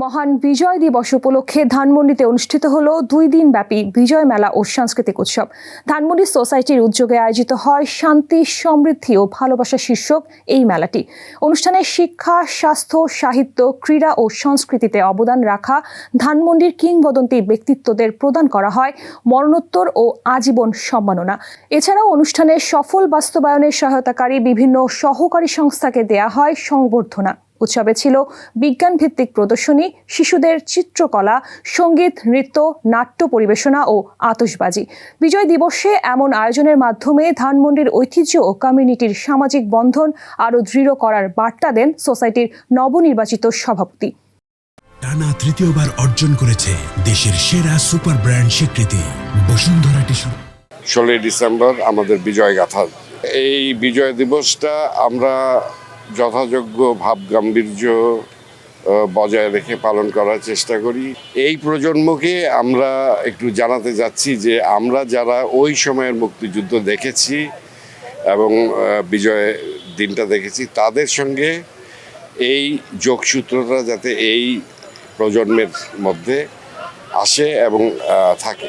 মহান বিজয় দিবস উপলক্ষে ধানমন্ডিতে অনুষ্ঠিত হলো 2 দিন ব্যাপী বিজয় মেলা ও সাংস্কৃতিক উৎসব। ধানমন্ডি সোসাইটির উদ্যোগে আয়োজিত হয় শান্তি, সমৃদ্ধি ও ভালোবাসা শীর্ষক এই মেলাটি। অনুষ্ঠানে শিক্ষা, স্বাস্থ্য, সাহিত্য, ক্রীড়া ও সংস্কৃতিতে অবদান রাখা ধানমন্ডির কিংবদন্তি ব্যক্তিত্বদের প্রদান করা হয় মরণোত্তর ও আজীবন সম্মাননা। এছাড়াও অনুষ্ঠানের সফল বাস্তবায়নে সহায়তাকারী বিভিন্ন সহকারী সংস্থাকে দেয়া হয় সংবর্ধনা। উৎসবে ছিল বিজ্ঞানভিত্তিক প্রদর্শনী, শিশুদের চিত্রকলা, সঙ্গীত, নৃত্য, নাট্য পরিবেশনা ও আতশবাজি। বিজয় দিবসে এমন আয়োজনের মাধ্যমে ধানমন্ডির ঐতিহ্য ও কমিউনিটির সামাজিক বন্ধন আরও দৃঢ় করার বার্তা দেন সোসাইটির নবনির্বাচিত সভাপতি। টানা তৃতীয়বার অর্জন করেছে দেশের সেরা সুপার ব্র্যান্ড স্বীকৃতি বসুন্ধরা টিস্যু। 16 ডিসেম্বর আমাদের বিজয় গাথা। এই বিজয় দিবসটা আমরা যথাযোগ্য ভাব গাম্ভীর্য বজায় রেখে পালন করার চেষ্টা করি। এই প্রজন্মকে আমরা একটু জানাতে যাচ্ছি যে আমরা যারা ওই সময়ের মুক্তিযুদ্ধ দেখেছি এবং বিজয় দিনটা দেখেছি, তাদের সঙ্গে এই যোগসূত্রটা যাতে এই প্রজন্মের মধ্যে আসে এবং থাকে।